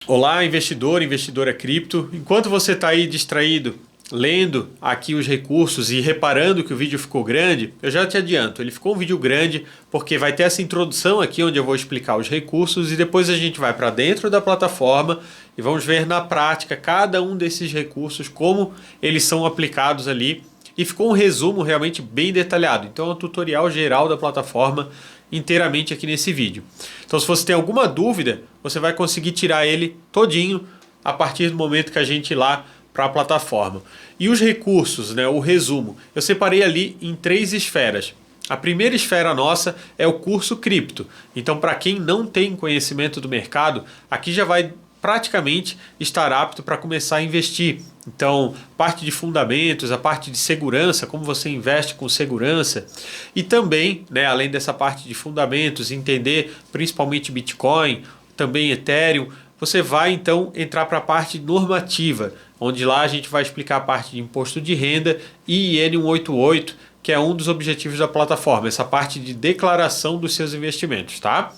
Olá, investidor, investidora cripto. Enquanto você está aí distraído, lendo aqui os recursos e reparando que o vídeo ficou grande, eu já te adianto, ele ficou um vídeo grande porque vai ter essa introdução aqui onde eu vou explicar os recursos e depois a gente vai para dentro da plataforma e vamos ver na prática cada um desses recursos, como eles são aplicados ali. E ficou um resumo realmente bem detalhado. Então é um tutorial geral da plataforma inteiramente aqui nesse vídeo. Então se você tem alguma dúvida, você vai conseguir tirar ele todinho a partir do momento que a gente ir lá para a plataforma. E os recursos, né, o resumo, eu separei ali em 3 esferas. A primeira esfera nossa é o curso cripto. Então para quem não tem conhecimento do mercado, aqui já vai praticamente estar apto para começar a investir. Então, parte de fundamentos, a parte de segurança, como você investe com segurança e também, né, além dessa parte de fundamentos, entender principalmente Bitcoin, também Ethereum, você vai então entrar para a parte normativa, onde lá a gente vai explicar a parte de imposto de renda e IN 188, que é um dos objetivos da plataforma, essa parte de declaração dos seus investimentos, tá?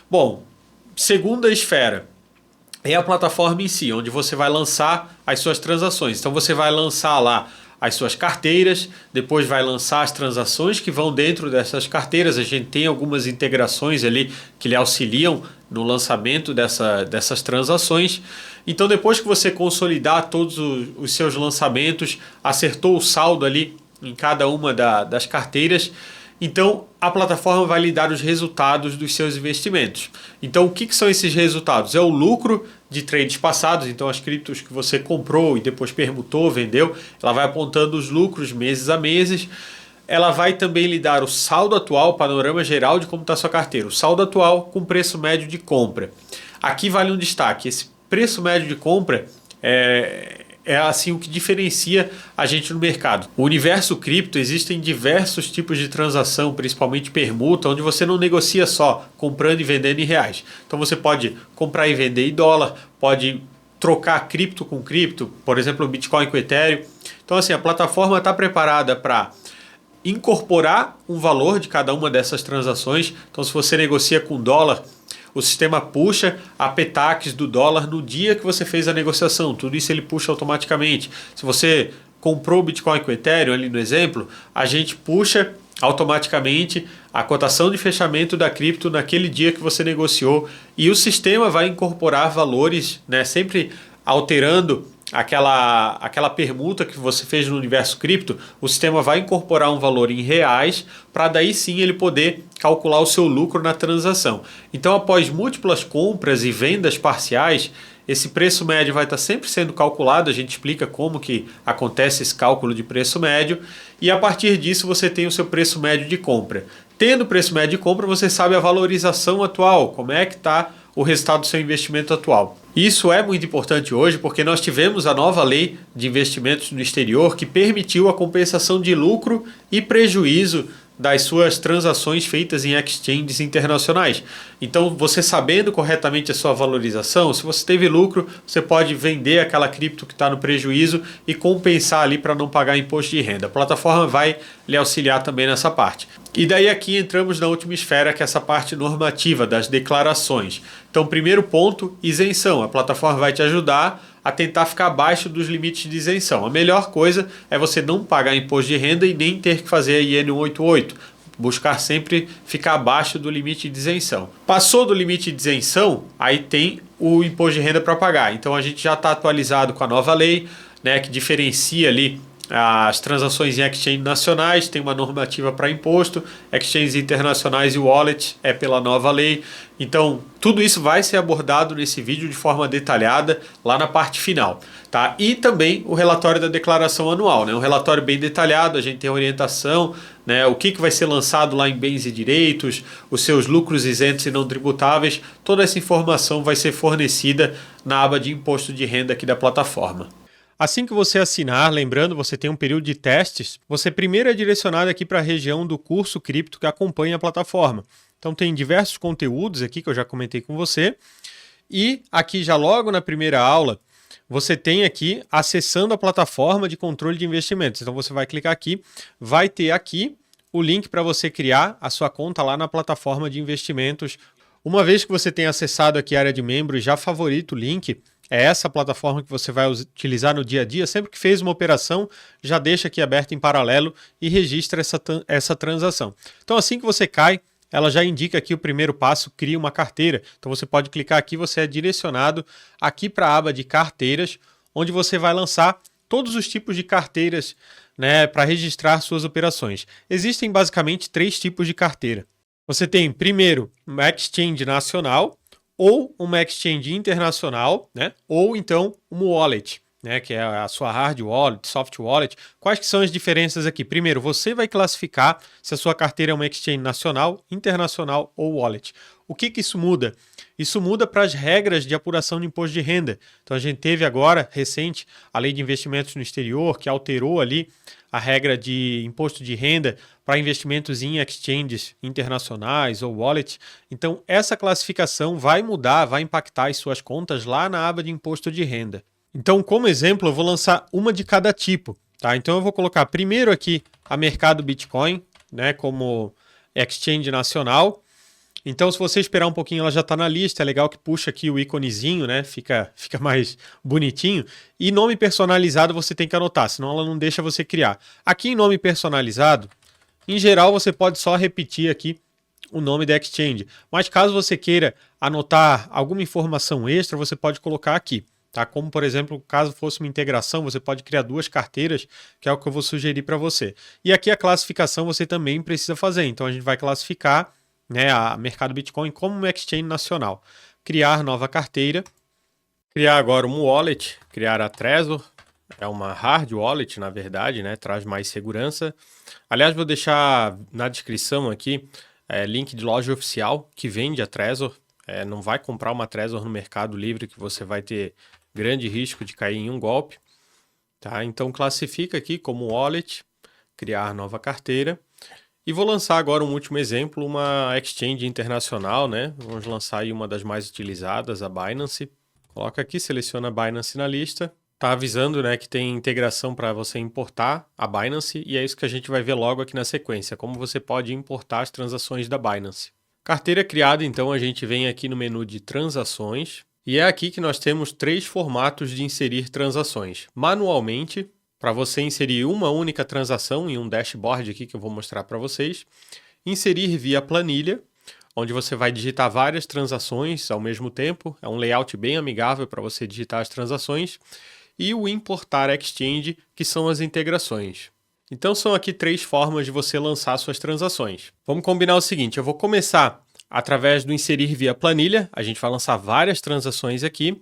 Bom, segunda esfera é a plataforma em si, onde você vai lançar as suas transações. Então você vai lançar lá as suas carteiras, depois vai lançar as transações que vão dentro dessas carteiras. A gente tem algumas integrações ali que lhe auxiliam no lançamento dessas transações. Então depois que você consolidar todos os seus lançamentos, acertou o saldo ali em cada uma das carteiras, então a plataforma vai lhe dar os resultados dos seus investimentos. Então o que são esses resultados? É o lucro de trades passados, então as criptos que você comprou e depois permutou, vendeu, ela vai apontando os lucros meses a meses. Ela vai também lhe dar o saldo atual, o panorama geral de como está a sua carteira. O saldo atual com preço médio de compra. Aqui vale um destaque, esse preço médio de compra é assim o que diferencia a gente no mercado. O universo cripto, existem diversos tipos de transação, principalmente permuta, onde você não negocia só comprando e vendendo em reais. Então você pode comprar e vender em dólar, pode trocar cripto com cripto, por exemplo, Bitcoin com Ethereum. Então assim, a plataforma está preparada para incorporar um valor de cada uma dessas transações. Então se você negocia com dólar, o sistema puxa a PETAX do dólar no dia que você fez a negociação. Tudo isso ele puxa automaticamente. Se você comprou Bitcoin com Ethereum, ali no exemplo, a gente puxa automaticamente a cotação de fechamento da cripto naquele dia que você negociou. E o sistema vai incorporar valores, né, sempre alterando aquela permuta que você fez no universo cripto. O sistema vai incorporar um valor em reais para daí sim ele poder calcular o seu lucro na transação. Então, após múltiplas compras e vendas parciais, esse preço médio vai estar sempre sendo calculado. A gente explica como que acontece esse cálculo de preço médio e a partir disso você tem o seu preço médio de compra. Tendo o preço médio de compra, você sabe a valorização atual, como é que está o resultado do seu investimento atual. Isso é muito importante hoje porque nós tivemos a nova lei de investimentos no exterior que permitiu a compensação de lucro e prejuízo das suas transações feitas em exchanges internacionais. Então, você sabendo corretamente a sua valorização, se você teve lucro, você pode vender aquela cripto que está no prejuízo e compensar ali para não pagar imposto de renda. A plataforma vai lhe auxiliar também nessa parte. E daí aqui entramos na última esfera, que é essa parte normativa das declarações. Então, primeiro ponto, isenção. A plataforma vai te ajudar a tentar ficar abaixo dos limites de isenção. A melhor coisa é você não pagar imposto de renda e nem ter que fazer a IN 188. Buscar sempre ficar abaixo do limite de isenção. Passou do limite de isenção, aí tem o imposto de renda para pagar. Então a gente já está atualizado com a nova lei, né, que diferencia ali as transações em exchange nacionais, tem uma normativa para imposto, exchanges internacionais e wallet é pela nova lei. Então, tudo isso vai ser abordado nesse vídeo de forma detalhada lá na parte final, tá? E também o relatório da declaração anual, né? Um relatório bem detalhado, a gente tem orientação, né? O que vai ser lançado lá em bens e direitos, os seus lucros isentos e não tributáveis, toda essa informação vai ser fornecida na aba de imposto de renda aqui da plataforma. Assim que você assinar, lembrando, você tem um período de testes, você primeiro é direcionado aqui para a região do curso cripto que acompanha a plataforma. Então tem diversos conteúdos aqui que eu já comentei com você. E aqui já logo na primeira aula, você tem aqui acessando a plataforma de controle de investimentos. Então você vai clicar aqui, vai ter aqui o link para você criar a sua conta lá na plataforma de investimentos. Uma vez que você tenha acessado aqui a área de membro e já favorita o link, é essa plataforma que você vai utilizar no dia a dia. Sempre que fez uma operação, já deixa aqui aberto em paralelo e registra essa transação. Então assim que você cai, ela já indica aqui o primeiro passo, cria uma carteira. Então você pode clicar aqui, você é direcionado aqui para a aba de carteiras, onde você vai lançar todos os tipos de carteiras, né, para registrar suas operações. Existem basicamente 3 tipos de carteira. Você tem, primeiro, uma exchange nacional, ou uma exchange internacional, né, ou então uma wallet, né, que é a sua hard wallet, soft wallet. Quais que são as diferenças aqui? Primeiro, você vai classificar se a sua carteira é uma exchange nacional, internacional ou wallet. O que isso muda? Isso muda para as regras de apuração de imposto de renda. Então a gente teve agora, recente, a lei de investimentos no exterior, que alterou ali a regra de imposto de renda para investimentos em exchanges internacionais ou wallet. Então essa classificação vai mudar, vai impactar as suas contas lá na aba de imposto de renda. Então, como exemplo, eu vou lançar uma de cada tipo, tá? Então eu vou colocar primeiro aqui a Mercado Bitcoin, né, como exchange nacional. Então, se você esperar um pouquinho, ela já está na lista. É legal que puxa aqui o íconezinho, né? Fica mais bonitinho. E nome personalizado você tem que anotar, senão ela não deixa você criar. Aqui em nome personalizado, em geral, você pode só repetir aqui o nome da exchange. Mas caso você queira anotar alguma informação extra, você pode colocar aqui. Tá? Como, por exemplo, caso fosse uma integração, você pode criar 2 carteiras, que é o que eu vou sugerir para você. E aqui a classificação você também precisa fazer. Então, a gente vai classificar, né, a Mercado Bitcoin como uma exchange nacional. Criar nova carteira. Criar agora um wallet. Criar a Trezor. É uma hard wallet, na verdade, né? Traz mais segurança. Aliás, vou deixar na descrição aqui link de loja oficial que vende a Trezor. Não vai comprar uma Trezor no Mercado Livre, que você vai ter grande risco de cair em um golpe. Tá? Então classifica aqui como wallet, criar nova carteira. E vou lançar agora um último exemplo, uma exchange internacional, né? Vamos lançar aí uma das mais utilizadas, a Binance. Coloca aqui, seleciona a Binance na lista. Tá avisando, né, que tem integração para você importar a Binance, e é isso que a gente vai ver logo aqui na sequência, como você pode importar as transações da Binance. Carteira criada, então a gente vem aqui no menu de transações, e é aqui que nós temos 3 formatos de inserir transações. Manualmente, para você inserir uma única transação em um dashboard aqui que eu vou mostrar para vocês. Inserir via planilha, onde você vai digitar várias transações ao mesmo tempo. É um layout bem amigável para você digitar as transações. E o importar exchange, que são as integrações. Então são aqui 3 formas de você lançar suas transações. Vamos combinar o seguinte, eu vou começar através do inserir via planilha. A gente vai lançar várias transações aqui.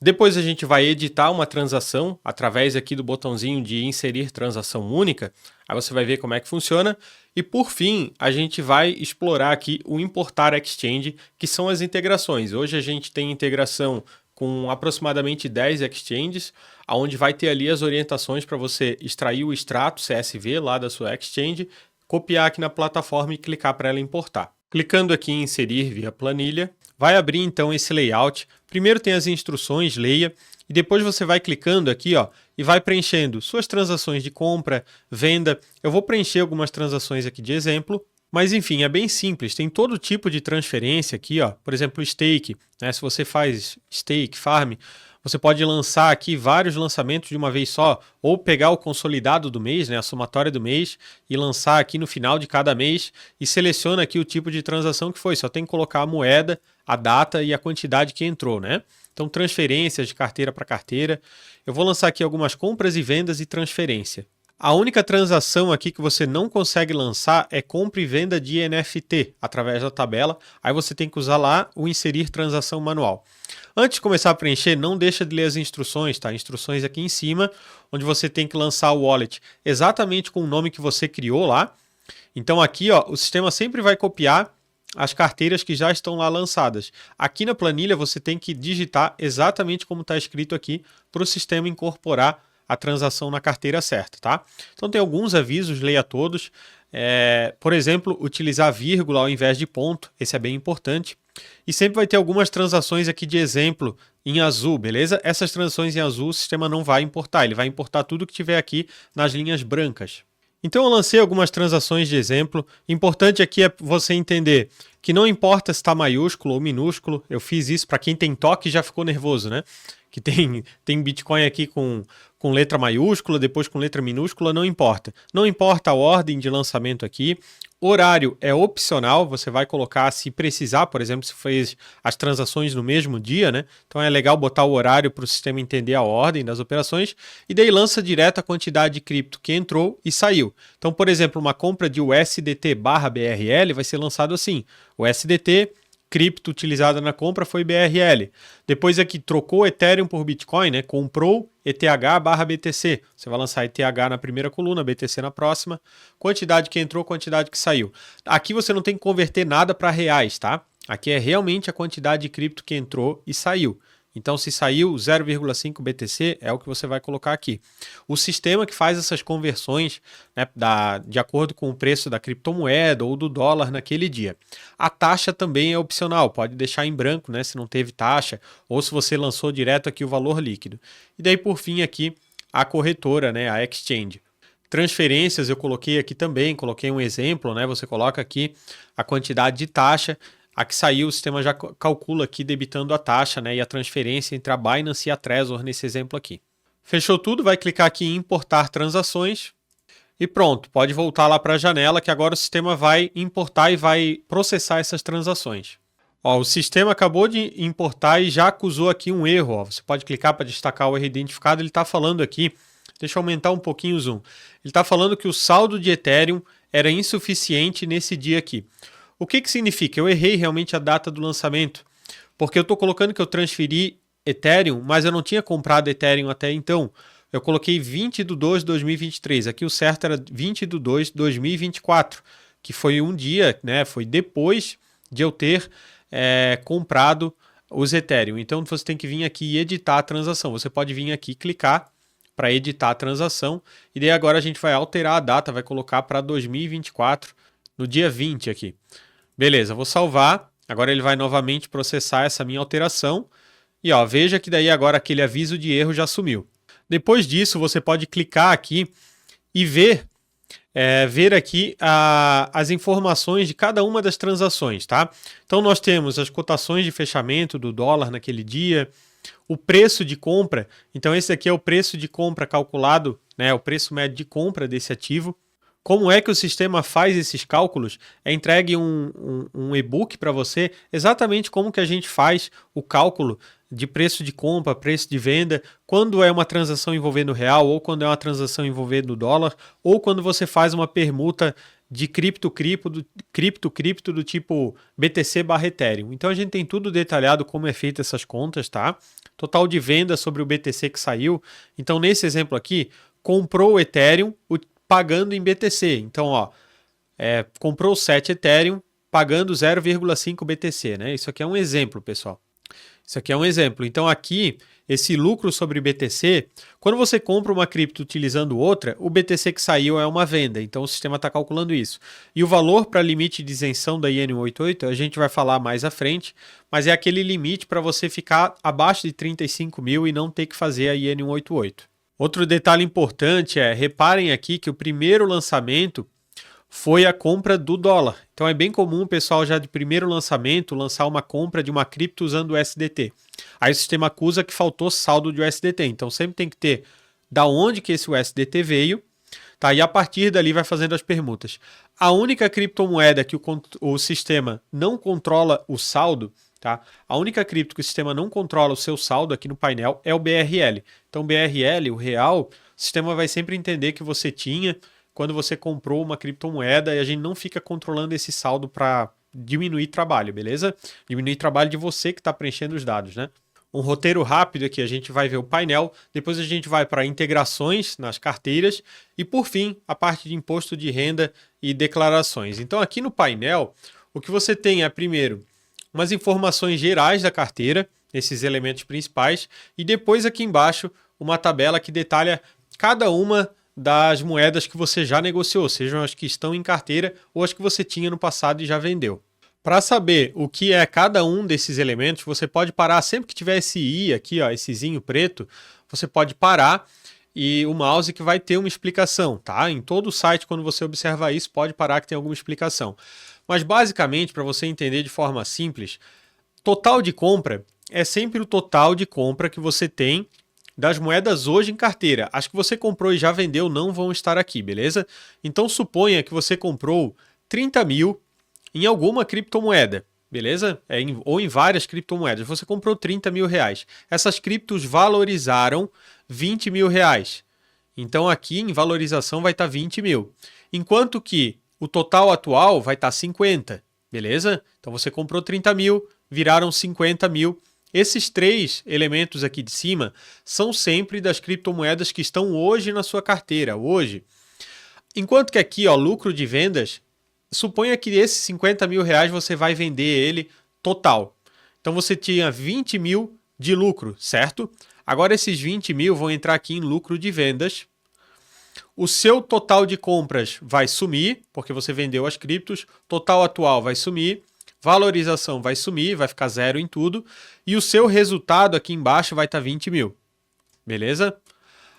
Depois a gente vai editar uma transação através aqui do botãozinho de inserir transação única. Aí você vai ver como é que funciona. E por fim, a gente vai explorar aqui o importar exchange, que são as integrações. Hoje a gente tem integração com aproximadamente 10 exchanges, onde vai ter ali as orientações para você extrair o extrato CSV lá da sua exchange, copiar aqui na plataforma e clicar para ela importar. Clicando aqui em inserir via planilha, vai abrir então esse layout. Primeiro tem as instruções, leia, e depois você vai clicando aqui, ó, e vai preenchendo suas transações de compra, venda. Eu vou preencher algumas transações aqui de exemplo, mas enfim, é bem simples. Tem todo tipo de transferência aqui, ó. Por exemplo, stake, né? Se você faz stake, farm, você pode lançar aqui vários lançamentos de uma vez só, ou pegar o consolidado do mês, né, a somatória do mês, e lançar aqui no final de cada mês, e seleciona aqui o tipo de transação que foi. Só tem que colocar a moeda, a data e a quantidade que entrou, né? Então, transferências de carteira para carteira. Eu vou lançar aqui algumas compras e vendas e transferência. A única transação aqui que você não consegue lançar é compra e venda de NFT através da tabela. Aí você tem que usar lá o inserir transação manual. Antes de começar a preencher, não deixa de ler as instruções, tá? Instruções aqui em cima, onde você tem que lançar o wallet exatamente com o nome que você criou lá. Então aqui, ó, o sistema sempre vai copiar as carteiras que já estão lá lançadas. Aqui na planilha você tem que digitar exatamente como está escrito aqui para o sistema incorporar a transação na carteira certa, tá? Então tem alguns avisos, leia todos. Por exemplo, utilizar vírgula ao invés de ponto, esse é bem importante. E sempre vai ter algumas transações aqui de exemplo em azul, beleza? Essas transações em azul o sistema não vai importar, ele vai importar tudo que tiver aqui nas linhas brancas. Então eu lancei algumas transações de exemplo. Importante aqui é você entender que não importa se está maiúsculo ou minúsculo, eu fiz isso para quem tem toque e já ficou nervoso, né? Que tem Bitcoin aqui com letra maiúscula, depois com letra minúscula, não importa. Não importa a ordem de lançamento aqui. Horário é opcional, você vai colocar se precisar, por exemplo, se fez as transações no mesmo dia, né? Então é legal botar o horário para o sistema entender a ordem das operações e daí lança direto a quantidade de cripto que entrou e saiu. Então, por exemplo, uma compra de USDT/BRL vai ser lançado assim: o USDT cripto utilizada na compra foi BRL. Depois aqui trocou Ethereum por Bitcoin, né? Comprou ETH/BTC. Você vai lançar ETH na primeira coluna, BTC na próxima. Quantidade que entrou, quantidade que saiu. Aqui você não tem que converter nada para reais, tá? Aqui é realmente a quantidade de cripto que entrou e saiu. Então, se saiu 0,5 BTC, é o que você vai colocar aqui. O sistema que faz essas conversões, né, de acordo com o preço da criptomoeda ou do dólar naquele dia. A taxa também é opcional, pode deixar em branco, né, se não teve taxa, ou se você lançou direto aqui o valor líquido. E daí, por fim, aqui a corretora, né, a exchange. Transferências eu coloquei aqui também, coloquei um exemplo, né, você coloca aqui a quantidade de taxa. A que saiu, o sistema já calcula aqui debitando a taxa, né, e a transferência entre a Binance e a Trezor nesse exemplo aqui. Fechou tudo, vai clicar aqui em importar transações e pronto, pode voltar lá para a janela que agora o sistema vai importar e vai processar essas transações. Ó, o sistema acabou de importar e já acusou aqui um erro. Ó. Você pode clicar para destacar o erro identificado, ele está falando aqui, deixa eu aumentar um pouquinho o zoom, ele está falando que o saldo de Ethereum era insuficiente nesse dia aqui. O que significa? Eu errei realmente a data do lançamento, porque eu estou colocando que eu transferi Ethereum, mas eu não tinha comprado Ethereum até então. Eu coloquei 20 de 2 de 2023, aqui o certo era 20 de 2 de 2024, que foi um dia, né? Foi depois de eu ter comprado os Ethereum. Então você tem que vir aqui e editar a transação. Você pode vir aqui e clicar para editar a transação, e daí agora a gente vai alterar a data, vai colocar para 2024, no dia 20 aqui. Beleza, vou salvar. Agora ele vai novamente processar essa minha alteração. E ó, veja que daí agora aquele aviso de erro já sumiu. Depois disso, você pode clicar aqui e ver aqui as informações de cada uma das transações, tá? Então nós temos as cotações de fechamento do dólar naquele dia, o preço de compra. Então esse aqui é o preço de compra calculado, né? O preço médio de compra desse ativo. Como é que o sistema faz esses cálculos? É entregue um e-book para você, exatamente como que a gente faz o cálculo de preço de compra, preço de venda, quando é uma transação envolvendo real, ou quando é uma transação envolvendo dólar, ou quando você faz uma permuta de cripto do tipo BTC/Ethereum. Então a gente tem tudo detalhado como é feita essas contas, tá? Total de venda sobre o BTC que saiu. Então nesse exemplo aqui, comprou o Ethereum, pagando em BTC. Então, ó, comprou 7 Ethereum, pagando 0,5 BTC, né? Isso aqui é um exemplo, pessoal. Isso aqui é um exemplo. Então, aqui, esse lucro sobre BTC, quando você compra uma cripto utilizando outra, o BTC que saiu é uma venda. Então, o sistema está calculando isso. E o valor para limite de isenção da IN188, a gente vai falar mais à frente, mas é aquele limite para você ficar abaixo de 35 mil e não ter que fazer a IN188. Outro detalhe importante reparem aqui que o primeiro lançamento foi a compra do dólar. Então é bem comum o pessoal já de primeiro lançamento lançar uma compra de uma cripto usando o USDT. Aí o sistema acusa que faltou saldo de USDT. Então sempre tem que ter da onde que esse USDT veio, tá? E a partir dali vai fazendo as permutas. A única criptomoeda que o sistema não controla o saldo, tá? A única cripto que o sistema não controla o seu saldo aqui no painel é o BRL. Então, BRL, o real, o sistema vai sempre entender que você tinha quando você comprou uma criptomoeda e a gente não fica controlando esse saldo para diminuir trabalho, beleza? Diminuir trabalho de você que está preenchendo os dados, né? Um roteiro rápido aqui, a gente vai ver o painel, depois a gente vai para integrações nas carteiras e, por fim, a parte de imposto de renda e declarações. Então, aqui no painel, o que você tem é, primeiro, umas informações gerais da carteira, esses elementos principais, e depois aqui embaixo uma tabela que detalha cada uma das moedas que você já negociou, sejam as que estão em carteira ou as que você tinha no passado e já vendeu. Para saber o que é cada um desses elementos, você pode parar sempre que tiver esse i aqui, ó, esse zinho preto, você pode parar e o mouse que vai ter uma explicação, tá? Em todo o site, quando você observar isso, pode parar que tem alguma explicação. Mas basicamente, para você entender de forma simples, total de compra é sempre o total de compra que você tem das moedas hoje em carteira. As que você comprou e já vendeu não vão estar aqui, beleza? Então suponha que você comprou 30 mil em alguma criptomoeda, beleza? Ou em várias criptomoedas. Você comprou 30 mil reais. Essas criptos valorizaram 20 mil reais. Então aqui em valorização vai estar 20 mil. Enquanto que o total atual vai estar 50, beleza? Então você comprou 30 mil, viraram 50 mil. Esses três elementos aqui de cima são sempre das criptomoedas que estão hoje na sua carteira, hoje. Enquanto que aqui, ó, lucro de vendas, suponha que esses 50 mil reais você vai vender ele total. Então você tinha 20 mil de lucro, certo? Agora esses 20 mil vão entrar aqui em lucro de vendas. O seu total de compras vai sumir, porque você vendeu as criptos. Total atual vai sumir. Valorização vai sumir, vai ficar zero em tudo. E o seu resultado aqui embaixo vai estar 20 mil. Beleza?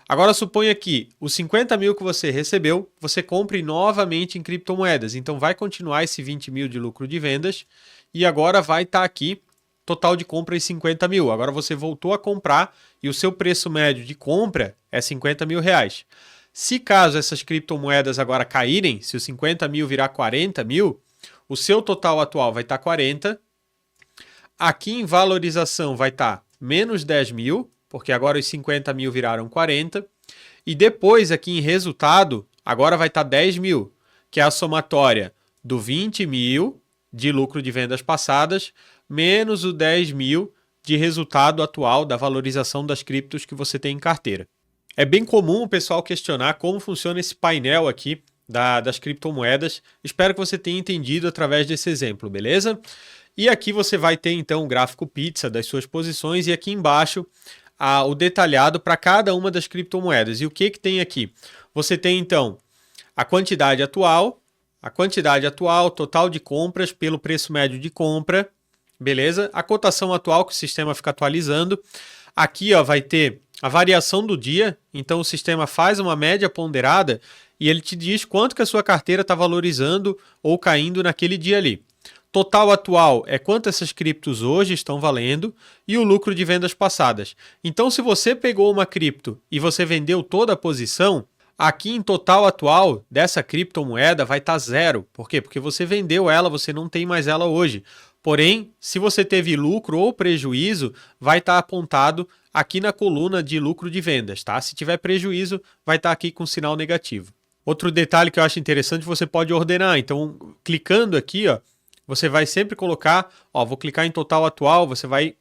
Agora suponha que os 50 mil que você recebeu, você compre novamente em criptomoedas. Então vai continuar esse 20 mil de lucro de vendas. E agora vai estar aqui total de compra em 50 mil. Agora você voltou a comprar e o seu preço médio de compra é 50 mil reais. Se caso essas criptomoedas agora caírem, se os 50 mil virar 40 mil, o seu total atual vai estar 40. Aqui em valorização vai estar menos 10 mil, porque agora os 50 mil viraram 40. E depois aqui em resultado, agora vai estar 10 mil, que é a somatória do 20 mil de lucro de vendas passadas, menos o 10 mil de resultado atual da valorização das criptos que você tem em carteira. É bem comum o pessoal questionar como funciona esse painel aqui das criptomoedas. Espero que você tenha entendido através desse exemplo, beleza? E aqui você vai ter então o gráfico pizza das suas posições e aqui embaixo o detalhado para cada uma das criptomoedas. E o que tem aqui? Você tem então a quantidade atual, total de compras pelo preço médio de compra, beleza? A cotação atual que o sistema fica atualizando. Aqui ó, vai ter a variação do dia, então o sistema faz uma média ponderada e ele te diz quanto que a sua carteira está valorizando ou caindo naquele dia ali. Total atual é quanto essas criptos hoje estão valendo e o lucro de vendas passadas. Então se você pegou uma cripto e você vendeu toda a posição, aqui em total atual dessa criptomoeda vai estar zero. Por quê? Porque você vendeu ela, você não tem mais ela hoje. Porém, se você teve lucro ou prejuízo, vai estar apontado aqui na coluna de lucro de vendas, tá? Se tiver prejuízo, vai estar aqui com sinal negativo. Outro detalhe que eu acho interessante, você pode ordenar. Então, clicando aqui, ó, você vai sempre colocar, ó, vou clicar em total atual, você vai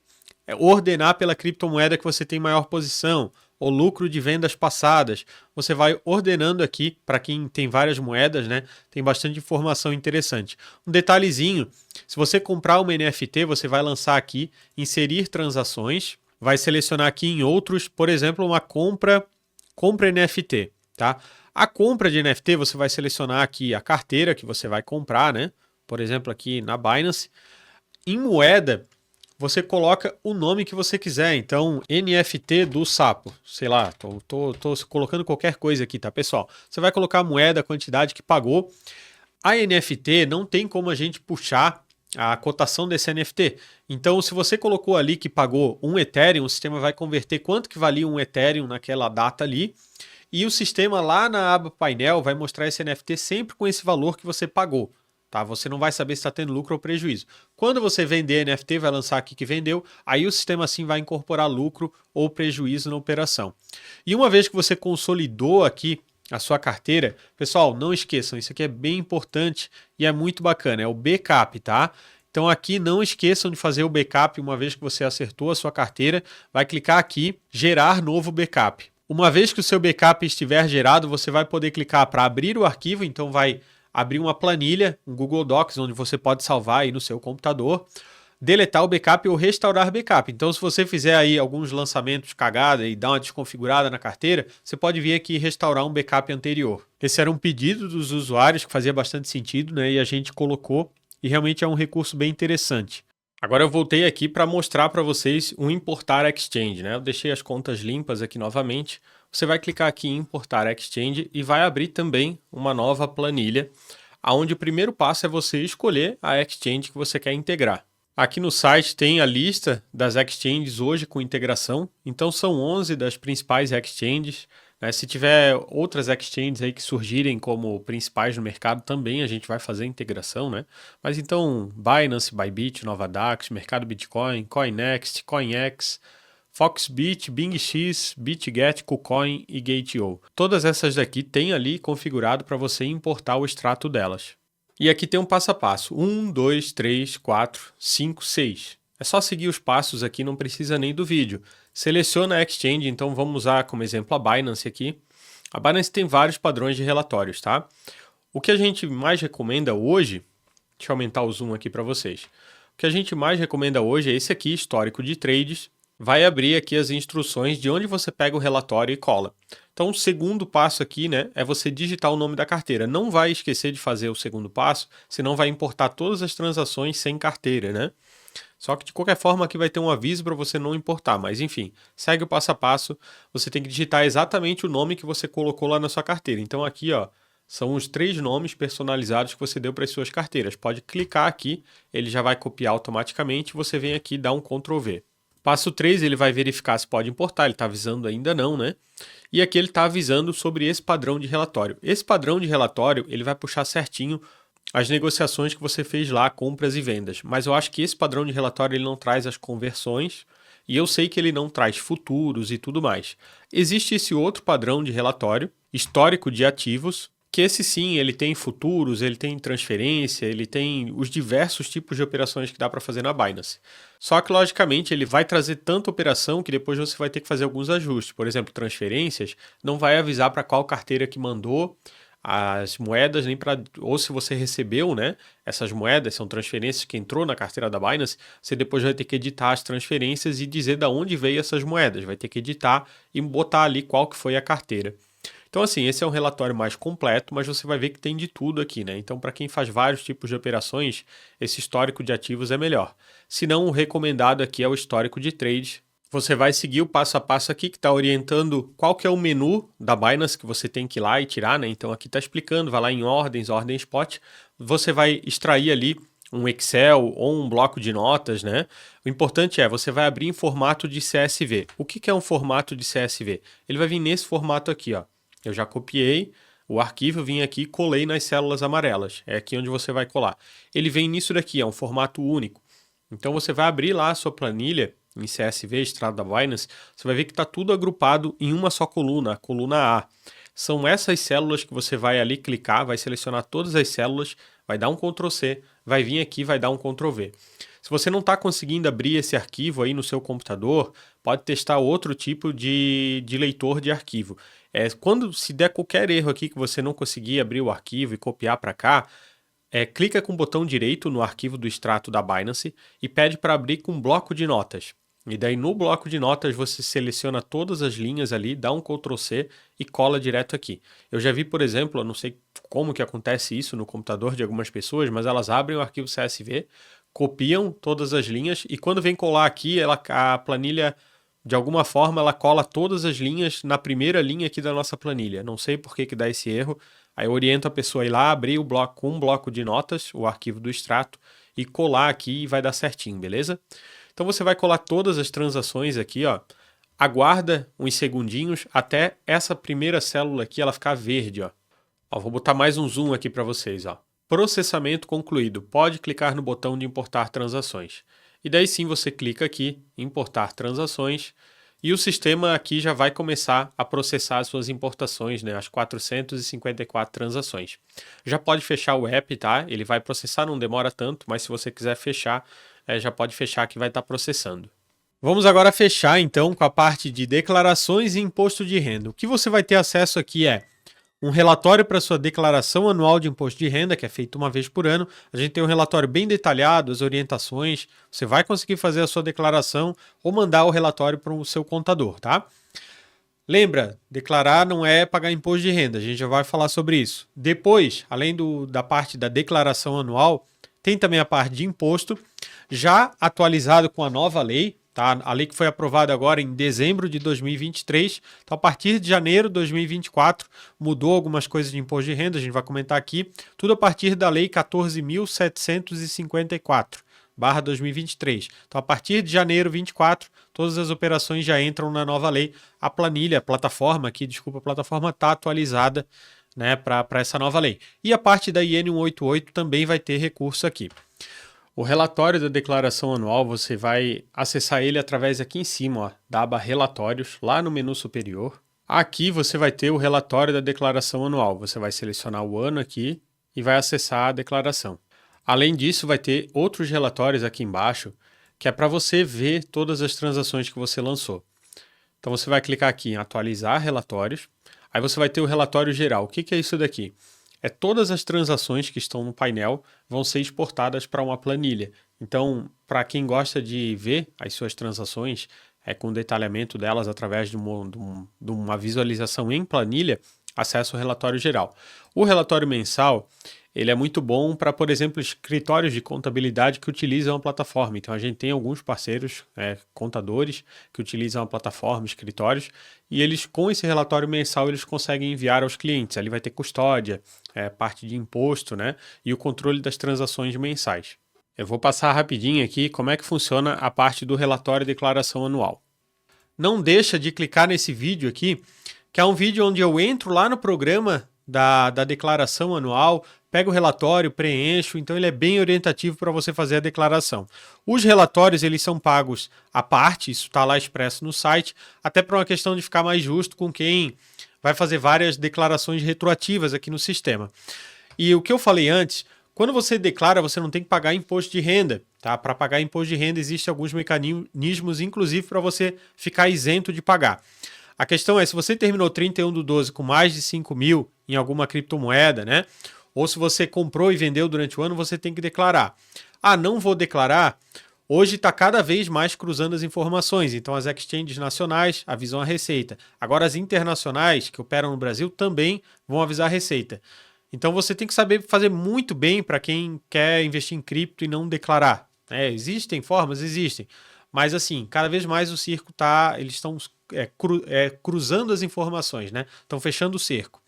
ordenar pela criptomoeda que você tem maior posição, ou lucro de vendas passadas. Você vai ordenando aqui, para quem tem várias moedas, né? Tem bastante informação interessante. Um detalhezinho, se você comprar uma NFT, você vai lançar aqui, inserir transações, vai selecionar aqui em outros, por exemplo, uma compra NFT, tá? A compra de NFT, você vai selecionar aqui a carteira que você vai comprar, né? Por exemplo, aqui na Binance. Em moeda, você coloca o nome que você quiser. Então, NFT do sapo. Sei lá, tô colocando qualquer coisa aqui, tá, pessoal? Você vai colocar a moeda, a quantidade que pagou. A NFT não tem como a gente puxar a cotação desse NFT. Então, se você colocou ali que pagou um Ethereum, o sistema vai converter quanto que valia um Ethereum naquela data ali. E o sistema lá na aba painel vai mostrar esse NFT sempre com esse valor que você pagou. Tá? Você não vai saber se está tendo lucro ou prejuízo. Quando você vender NFT, vai lançar aqui que vendeu, aí o sistema assim vai incorporar lucro ou prejuízo na operação. E uma vez que você consolidou aqui a sua carteira, pessoal, não esqueçam, isso aqui é bem importante e é muito bacana, é o backup, tá? Então aqui não esqueçam de fazer o backup uma vez que você acertou a sua carteira, vai clicar aqui, gerar novo backup. Uma vez que o seu backup estiver gerado, você vai poder clicar para abrir o arquivo, então vai abrir uma planilha, um Google Docs, onde você pode salvar aí no seu computador, deletar o backup ou restaurar backup. Então, se você fizer aí alguns lançamentos cagada e dar uma desconfigurada na carteira, você pode vir aqui e restaurar um backup anterior. Esse era um pedido dos usuários que fazia bastante sentido, né? E a gente colocou e realmente é um recurso bem interessante. Agora eu voltei aqui para mostrar para vocês o Importar Exchange, né? Eu deixei as contas limpas aqui novamente. Você vai clicar aqui em Importar Exchange e vai abrir também uma nova planilha. onde o primeiro passo é você escolher a exchange que você quer integrar. Aqui no site tem a lista das exchanges hoje com integração, então são 11 das principais exchanges. Né? Se tiver outras exchanges aí que surgirem como principais no mercado, também a gente vai fazer integração, né? Mas então, Binance, Bybit, Novadax, Mercado Bitcoin, Coinext, Coinex, Foxbit, BingX, BitGet, KuCoin e Gate.io. Todas essas daqui tem ali configurado para você importar o extrato delas. E aqui tem um passo a passo. 1, 2, 3, 4, 5, 6. É só seguir os passos aqui, não precisa nem do vídeo. Seleciona a exchange, então vamos usar como exemplo a Binance aqui. A Binance tem vários padrões de relatórios, tá? O que a gente mais recomenda hoje, deixa eu aumentar o zoom aqui para vocês. O que a gente mais recomenda hoje é esse aqui, histórico de trades. Vai abrir aqui as instruções de onde você pega o relatório e cola. Então, o segundo passo aqui, né, é você digitar o nome da carteira. Não vai esquecer de fazer o segundo passo, senão vai importar todas as transações sem carteira, né? Só que de qualquer forma aqui vai ter um aviso para você não importar, mas enfim, segue o passo a passo. Você tem que digitar exatamente o nome que você colocou lá na sua carteira. Então aqui, ó, são os 3 nomes personalizados que você deu para as suas carteiras. Pode clicar aqui, ele já vai copiar automaticamente. Você vem aqui e dá um Ctrl V. Passo 3, ele vai verificar se pode importar, ele está avisando ainda não, né? E aqui ele está avisando sobre esse padrão de relatório. Esse padrão de relatório, ele vai puxar certinho as negociações que você fez lá, compras e vendas. Mas eu acho que esse padrão de relatório ele não traz as conversões e eu sei que ele não traz futuros e tudo mais. Existe esse outro padrão de relatório, histórico de ativos, que esse sim, ele tem futuros, ele tem transferência, ele tem os diversos tipos de operações que dá para fazer na Binance. Só que, logicamente, ele vai trazer tanta operação que depois você vai ter que fazer alguns ajustes. Por exemplo, transferências, não vai avisar para qual carteira que mandou as moedas, nem para ou se você recebeu, né? Essas moedas são transferências que entrou na carteira da Binance, você depois vai ter que editar as transferências e dizer de onde veio essas moedas. Vai ter que editar e botar ali qual que foi a carteira. Então, assim, esse é um relatório mais completo, mas você vai ver que tem de tudo aqui, né? Então, para quem faz vários tipos de operações, esse histórico de ativos é melhor. Se não, o recomendado aqui é o histórico de trade. Você vai seguir o passo a passo aqui, que está orientando qual que é o menu da Binance que você tem que ir lá e tirar, né? Então, aqui está explicando, vai lá em ordens, ordem spot. Você vai extrair ali um Excel ou um bloco de notas, né? O importante é, você vai abrir em formato de CSV. O que é um formato de CSV? Ele vai vir nesse formato aqui, ó. Eu já copiei o arquivo, vim aqui e colei nas células amarelas. É aqui onde você vai colar. Ele vem nisso daqui, é um formato único. Então você vai abrir lá a sua planilha em CSV, extrato da Binance, você vai ver que está tudo agrupado em uma só coluna, a coluna A. São essas células que você vai ali clicar, vai selecionar todas as células, vai dar um Ctrl C, vai vir aqui, vai dar um Ctrl V. Se você não está conseguindo abrir esse arquivo aí no seu computador, pode testar outro tipo de leitor de arquivo. Quando se der qualquer erro aqui que você não conseguir abrir o arquivo e copiar para cá, clica com o botão direito no arquivo do extrato da Binance e pede para abrir com um bloco de notas. E daí no bloco de notas você seleciona todas as linhas ali, dá um Ctrl C e cola direto aqui. Eu já vi, por exemplo, eu não sei como que acontece isso no computador de algumas pessoas, mas elas abrem o arquivo CSV, copiam todas as linhas e quando vem colar aqui, a planilha, de alguma forma, ela cola todas as linhas na primeira linha aqui da nossa planilha. Não sei por que dá esse erro. Aí eu oriento a pessoa a ir lá, abrir o bloco com um bloco de notas, o arquivo do extrato, e colar aqui e vai dar certinho, beleza? Então você vai colar todas as transações aqui, ó. Aguarda uns segundinhos até essa primeira célula aqui ela ficar verde, ó. Vou botar mais um zoom aqui para vocês, ó. Processamento concluído. Pode clicar no botão de importar transações. E daí sim você clica aqui, importar transações, e o sistema aqui já vai começar a processar as suas importações, né? As 454 transações. Já pode fechar o app, tá? Ele vai processar, não demora tanto, mas se você quiser fechar, já pode fechar que vai estar processando. Vamos agora fechar então com a parte de declarações e imposto de renda. O que você vai ter acesso aqui é um relatório para sua declaração anual de imposto de renda, que é feito uma vez por ano. A gente tem um relatório bem detalhado, as orientações. Você vai conseguir fazer a sua declaração ou mandar o relatório para o seu contador, tá? Lembra, declarar não é pagar imposto de renda, a gente já vai falar sobre isso. Depois, além da parte da declaração anual, tem também a parte de imposto, já atualizado com a nova lei, tá? A lei que foi aprovada agora em dezembro de 2023. Então, a partir de janeiro de 2024, mudou algumas coisas de imposto de renda, a gente vai comentar aqui. Tudo a partir da Lei 14.754/2023. Então, a partir de janeiro 24, todas as operações já entram na nova lei. A planilha, a plataforma aqui, desculpa, a plataforma está atualizada, né, para essa nova lei. E a parte da IN 188 também vai ter recurso aqui. O relatório da declaração anual, você vai acessar ele através aqui em cima, ó, da aba Relatórios, lá no menu superior. Aqui você vai ter o relatório da declaração anual. Você vai selecionar o ano aqui e vai acessar a declaração. Além disso, vai ter outros relatórios aqui embaixo, que é para você ver todas as transações que você lançou. Então você vai clicar aqui em atualizar relatórios, aí você vai ter o relatório geral. O que é isso daqui? É todas as transações que estão no painel vão ser exportadas para uma planilha. Então, para quem gosta de ver as suas transações, com detalhamento delas através de uma visualização em planilha, acessa o relatório geral. O relatório mensal, ele é muito bom para, por exemplo, escritórios de contabilidade que utilizam a plataforma. Então, a gente tem alguns parceiros, contadores, que utilizam a plataforma, escritórios, e eles, com esse relatório mensal, eles conseguem enviar aos clientes. Ali vai ter custódia, parte de imposto, né, e o controle das transações mensais. Eu vou passar rapidinho aqui como é que funciona a parte do relatório e declaração anual. Não deixa de clicar nesse vídeo aqui, que é um vídeo onde eu entro lá no programa da declaração anual, pego o relatório, preencho, então ele é bem orientativo para você fazer a declaração. Os relatórios, eles são pagos à parte, isso está lá expresso no site, até para uma questão de ficar mais justo com quem vai fazer várias declarações retroativas aqui no sistema. E o que eu falei antes, quando você declara, você não tem que pagar imposto de renda, tá? Para pagar imposto de renda, existem alguns mecanismos, inclusive para você ficar isento de pagar. A questão é, se você terminou 31/12 com mais de 5 mil em alguma criptomoeda, né? Ou se você comprou e vendeu durante o ano, você tem que declarar. Ah, não vou declarar? Hoje está cada vez mais cruzando as informações. Então, as exchanges nacionais avisam a Receita. Agora, as internacionais, que operam no Brasil, também vão avisar a Receita. Então, você tem que saber fazer muito bem para quem quer investir em cripto e não declarar. Existem formas? Existem. Mas, assim, cada vez mais o circo eles estão cruzando as informações, né? Estão fechando o cerco.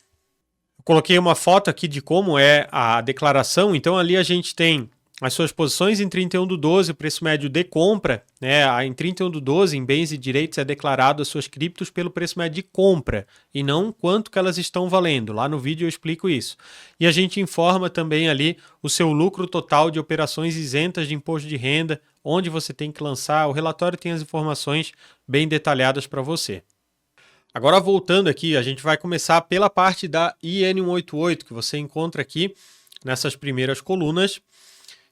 Eu coloquei uma foto aqui de como é a declaração. Então, ali a gente tem as suas posições em 31/12, o preço médio de compra, né? Em 31/12, em bens e direitos, é declarado as suas criptos pelo preço médio de compra e não quanto que elas estão valendo. Lá no vídeo eu explico isso. E a gente informa também ali o seu lucro total de operações isentas de imposto de renda, onde você tem que lançar. O relatório tem as informações bem detalhadas para você. Agora, voltando aqui, a gente vai começar pela parte da IN 188, que você encontra aqui nessas primeiras colunas.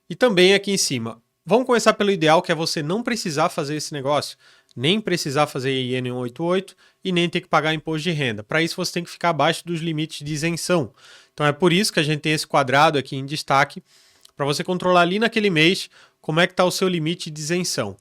E também aqui em cima. Vamos começar pelo ideal, que é você não precisar fazer esse negócio, nem precisar fazer IN 188 e nem ter que pagar imposto de renda. Para isso, você tem que ficar abaixo dos limites de isenção. Então, é por isso que a gente tem esse quadrado aqui em destaque, para você controlar ali naquele mês como é que está o seu limite de isenção.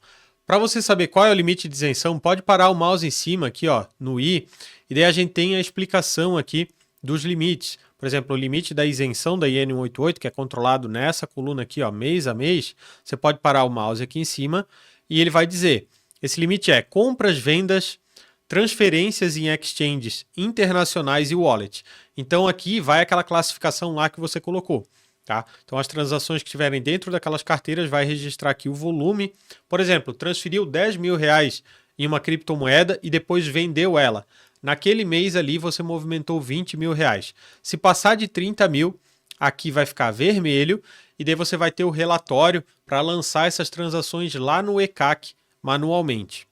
Para você saber qual é o limite de isenção, pode parar o mouse em cima aqui, ó, no i, e daí a gente tem a explicação aqui dos limites. Por exemplo, o limite da isenção da IN 188, que é controlado nessa coluna aqui, ó, mês a mês, você pode parar o mouse aqui em cima e ele vai dizer, esse limite é compras, vendas, transferências em exchanges internacionais e wallet. Então aqui vai aquela classificação lá que você colocou. Tá? Então as transações que estiverem dentro daquelas carteiras vai registrar aqui o volume. Por exemplo, transferiu 10 mil reais em uma criptomoeda e depois vendeu ela. Naquele mês ali você movimentou 20 mil reais. Se passar de 30 mil, aqui vai ficar vermelho e daí você vai ter o relatório para lançar essas transações lá no ECAC manualmente.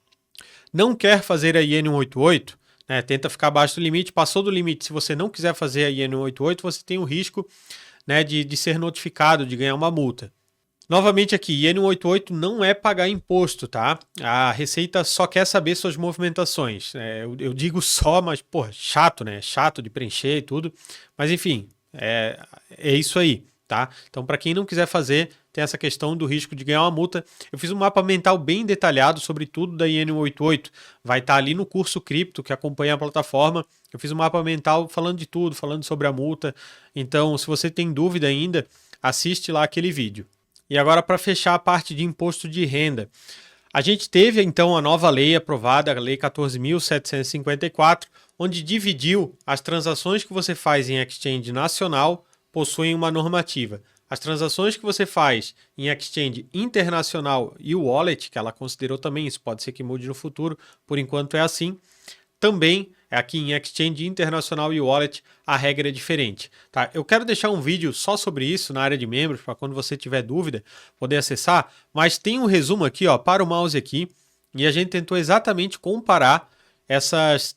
Não quer fazer a IN 188? Né? Tenta ficar abaixo do limite. Passou do limite, se você não quiser fazer a IN 188, você tem o risco, né, de ser notificado, de ganhar uma multa. Novamente aqui, IN 188 não é pagar imposto, tá? A Receita só quer saber suas movimentações. Eu digo só, mas, porra, chato, né? Chato de preencher e tudo. Mas, enfim, é isso aí, tá? Então, para quem não quiser fazer, tem essa questão do risco de ganhar uma multa. Eu fiz um mapa mental bem detalhado sobre tudo da IN 188. Vai estar ali no curso cripto que acompanha a plataforma. Eu fiz um mapa mental falando de tudo, falando sobre a multa. Então, se você tem dúvida ainda, assiste lá aquele vídeo. E agora, para fechar a parte de imposto de renda. A gente teve então a nova lei aprovada, a Lei 14.754, onde dividiu as transações que você faz em exchange nacional possuem uma normativa. As transações que você faz em exchange internacional e o wallet, que ela considerou também, isso pode ser que mude no futuro, por enquanto é assim, também aqui em exchange internacional e wallet a regra é diferente. Tá? Eu quero deixar um vídeo só sobre isso na área de membros, para quando você tiver dúvida poder acessar, mas tem um resumo aqui, ó, para o mouse aqui, e a gente tentou exatamente comparar essas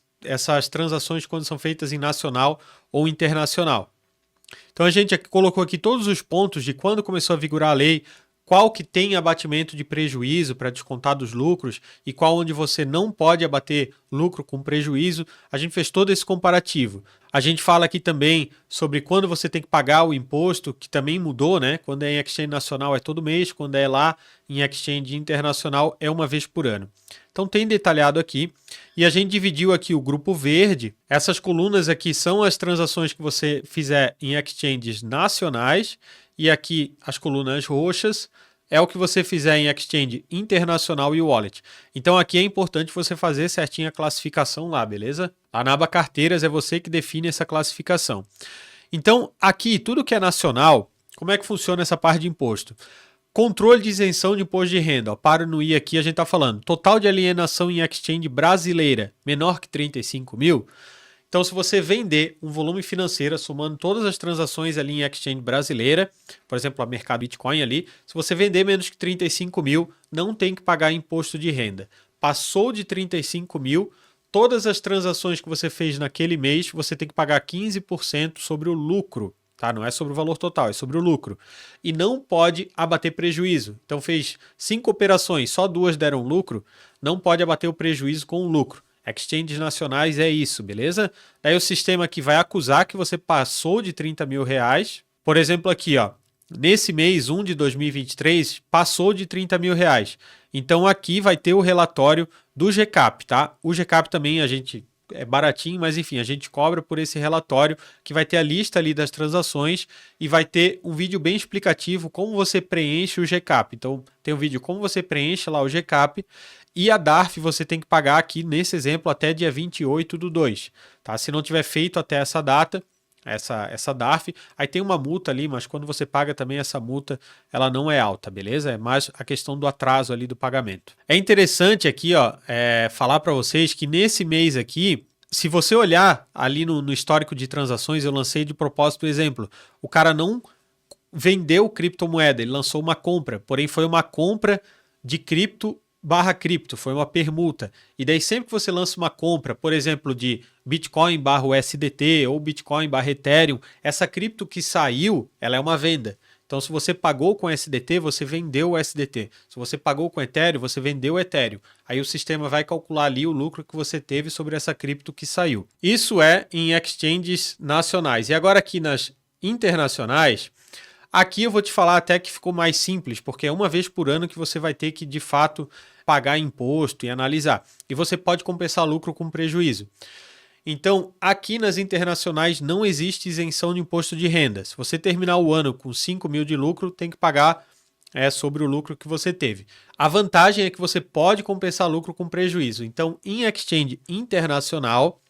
transações quando são feitas em nacional ou internacional. Então a gente colocou aqui todos os pontos de quando começou a vigorar a lei, qual que tem abatimento de prejuízo para descontar dos lucros e qual onde você não pode abater lucro com prejuízo. A gente fez todo esse comparativo. A gente fala aqui também sobre quando você tem que pagar o imposto, que também mudou, né? Quando é em exchange nacional é todo mês, quando é lá em exchange internacional é uma vez por ano. Então tem detalhado aqui e a gente dividiu aqui o grupo verde. Essas colunas aqui são as transações que você fizer em exchanges nacionais e aqui as colunas roxas é o que você fizer em exchange internacional e wallet. Então aqui é importante você fazer certinho a classificação lá, beleza? Lá na aba carteiras é você que define essa classificação. Então aqui tudo que é nacional, como é que funciona essa parte de imposto? Controle de isenção de imposto de renda. Ó, para no I aqui a gente está falando. Total de alienação em exchange brasileira menor que 35 mil. Então, se você vender um volume financeiro, somando todas as transações ali em exchange brasileira, por exemplo, a mercado Bitcoin ali, se você vender menos que 35 mil, não tem que pagar imposto de renda. Passou de 35 mil, todas as transações que você fez naquele mês, você tem que pagar 15% sobre o lucro. Tá? Não é sobre o valor total, é sobre o lucro. E não pode abater prejuízo. Então fez 5 operações, só 2 deram lucro, não pode abater o prejuízo com o lucro. Exchanges nacionais é isso, beleza? Daí o sistema aqui vai acusar que você passou de 30 mil reais. Por exemplo aqui, ó, nesse mês 1 de 2023, passou de 30 mil reais. Então aqui vai ter o relatório do GCAP, tá? O GCAP também a gente... é baratinho, mas enfim, a gente cobra por esse relatório que vai ter a lista ali das transações e vai ter um vídeo bem explicativo como você preenche o GCAP. Então tem um vídeo como você preenche lá o GCAP e a DARF você tem que pagar aqui nesse exemplo até dia 28/2, tá? Se não tiver feito até essa data, essa DARF, aí tem uma multa ali, mas quando você paga também essa multa, ela não é alta, beleza? É mais a questão do atraso ali do pagamento. É interessante aqui, ó, falar para vocês que nesse mês aqui, se você olhar ali no histórico de transações, eu lancei de propósito o exemplo, o cara não vendeu criptomoeda, ele lançou uma compra, porém foi uma compra de cripto barra cripto, foi uma permuta. E daí sempre que você lança uma compra, por exemplo, de Bitcoin barra USDT ou Bitcoin barra Ethereum, essa cripto que saiu, ela é uma venda. Então se você pagou com USDT, você vendeu o USDT. Se você pagou com Ethereum, você vendeu o Ethereum. Aí o sistema vai calcular ali o lucro que você teve sobre essa cripto que saiu. Isso é em exchanges nacionais. E agora aqui nas internacionais, aqui eu vou te falar até que ficou mais simples, porque é uma vez por ano que você vai ter que, de fato, pagar imposto e analisar. E você pode compensar lucro com prejuízo. Então, aqui nas internacionais não existe isenção de imposto de renda. Se você terminar o ano com 5 mil de lucro, tem que pagar sobre o lucro que você teve. A vantagem é que você pode compensar lucro com prejuízo. Então, em exchange internacional,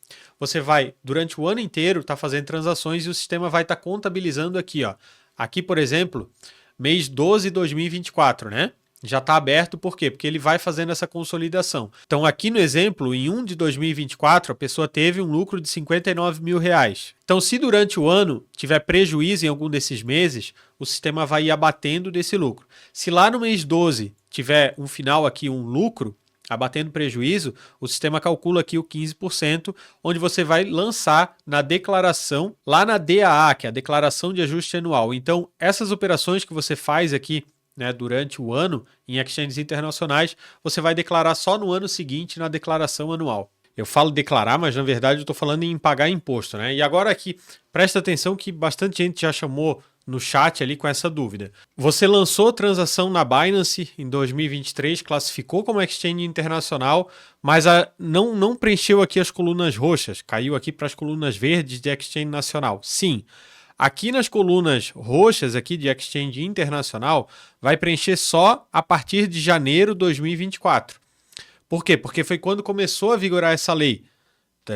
você vai, durante o ano inteiro, estar fazendo transações e o sistema vai estar contabilizando aqui, ó. Aqui, por exemplo, mês 12 de 2024, né? Já está aberto, por quê? Porque ele vai fazendo essa consolidação. Então, aqui no exemplo, em 1 de 2024, a pessoa teve um lucro de 59 mil reais. Então, se durante o ano tiver prejuízo em algum desses meses, o sistema vai ir abatendo desse lucro. Se lá no mês 12 tiver um final aqui, um lucro, abatendo prejuízo, o sistema calcula aqui o 15%, onde você vai lançar na declaração, lá na DAA, que é a Declaração de Ajuste Anual. Então, essas operações que você faz aqui, né, durante o ano em exchanges internacionais, você vai declarar só no ano seguinte na declaração anual. Eu falo declarar, mas na verdade eu estou falando em pagar imposto, né? E agora aqui, presta atenção que bastante gente já chamou no chat ali com essa dúvida. Você lançou transação na Binance em 2023, classificou como exchange internacional, mas não preencheu aqui as colunas roxas, caiu aqui para as colunas verdes de exchange nacional. Sim. Aqui nas colunas roxas aqui de Exchange Internacional, vai preencher só a partir de janeiro de 2024. Por quê? Porque foi quando começou a vigorar essa lei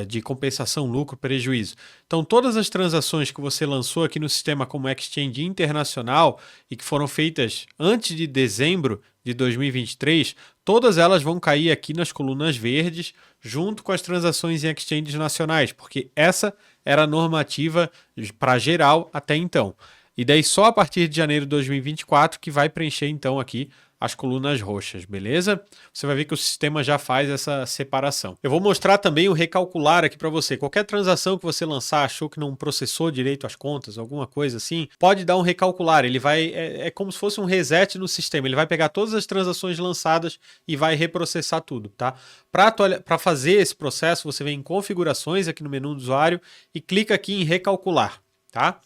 de compensação, lucro, prejuízo. Então, todas as transações que você lançou aqui no sistema como Exchange Internacional e que foram feitas antes de dezembro de 2023, todas elas vão cair aqui nas colunas verdes, junto com as transações em exchanges nacionais, porque essa era a normativa para geral até então. E daí só a partir de janeiro de 2024 que vai preencher então aqui as colunas roxas, beleza? Você vai ver que o sistema já faz essa separação. Eu vou mostrar também o recalcular aqui para você. Qualquer transação que você lançar, achou que não processou direito as contas, alguma coisa assim, pode dar um recalcular. Ele vai, é como se fosse um reset no sistema. Ele vai pegar todas as transações lançadas e vai reprocessar tudo, tá? Para fazer esse processo, você vem em configurações aqui no menu do usuário e clica aqui em recalcular. Tá?